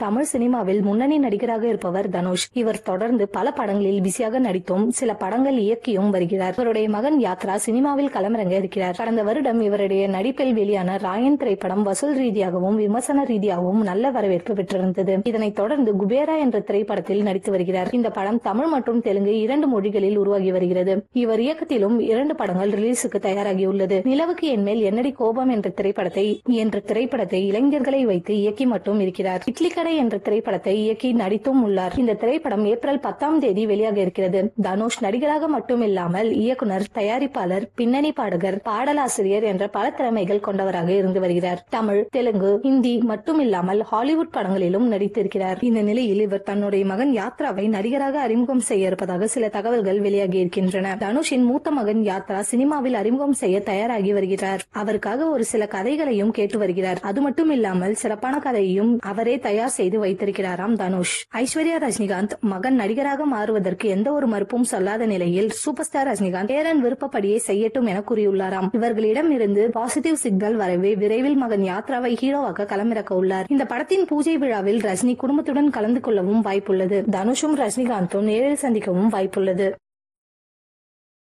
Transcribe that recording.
தமிழ் சினிமாவில் முன்னணி நடிகராக இருப்பவர் தனுஷ். இவர் தொடர்ந்து பல படங்களில் பிஸியாக நடித்தும் சில படங்கள் இயக்கியும் வருகிறார். இவருடைய மகன் யாத்ரா சினிமாவில் களமிறங்க இருக்கிறார். கடந்த வருடம் இவருடைய நடிப்பில் வெளியான ராயன் திரைப்படம் வசூல் ரீதியாகவும் விமர்சன ரீதியாகவும் நல்ல வரவேற்பு பெற்றிருந்தது. இதனைத் தொடர்ந்து குபேரா என்ற திரைப்படத்தில் நடித்து வருகிறார். இந்த படம் தமிழ் மற்றும் தெலுங்கு 2 மொழிகளில் உருவாகி வருகிறது. இவர் இயக்கத்திலும் 2 படங்கள் ரிலீஸுக்கு தயாராகியுள்ளது. நிலவுக்கு என்மேல் என்னடி கோபம் என்ற திரைப்படத்தை இளைஞர்களை வைத்து இயக்கி மட்டும் இருக்கிறார். இட்லி கடை என்ற திரைப்படத்தை இயக்கி நடித்தும் உள்ளார். இந்த திரைப்படம் ஏப்ரல் 10ஆம் தேதி வெளியாக இருக்கிறது. தனுஷ் நடிகராக மட்டுமில்லாமல் இயக்குனர், தயாரிப்பாளர், பின்னணி பாடகர், பாடலாசிரியர் என்ற பல திறமைகள் கொண்டவராக இருந்து வருகிறார். தமிழ், தெலுங்கு, ஹிந்தி மட்டுமில்லாமல் ஹாலிவுட் படங்களிலும் நடித்திருக்கிறார். இந்த நிலையில் இவர் தன்னுடைய மகன் யாத்ராவை நடிகராக அறிமுகம் செய்ய இருப்பதாக சில தகவல்கள் வெளியாகி இருக்கின்றன. தனுஷின் மூத்த மகன் யாத்ரா சினிமாவில் அறிமுகம் செய்ய தயாராகி வருகிறார். அவருக்காக ஒரு சில கதைகளையும் கேட்டு வருகிறார். அது மட்டும் இல்லாமல் சிறப்பான கதையையும் அவரே தயார் செய்து வைத்திருக்கிறாராம் தனுஷ். ஐஸ்வர்யா ரஜினிகாந்த் மகன் நடிகராக மாறுவதற்கு எந்த ஒரு மறுப்பும் சொல்லாத நிலையில் சூப்பர் ஸ்டார் ரஜினிகாந்த் பேரன் விருப்பப்படியே செய்யட்டும் என கூறியுள்ளாராம். இவர்களிடம் இருந்து பாசிட்டிவ் சிக்னல் வரவே விரைவில் மகன் யாத்ராவை ஹீரோவாக களமிறக்க உள்ளார். இந்த படத்தின் பூஜை விழாவில் ரஜினி குடும்பத்துடன் கலந்து கொள்ளவும் வாய்ப்புள்ளது. தனுஷும் ரஜினிகாந்தும் நேரில் சந்திக்கவும் வாய்ப்புள்ளது.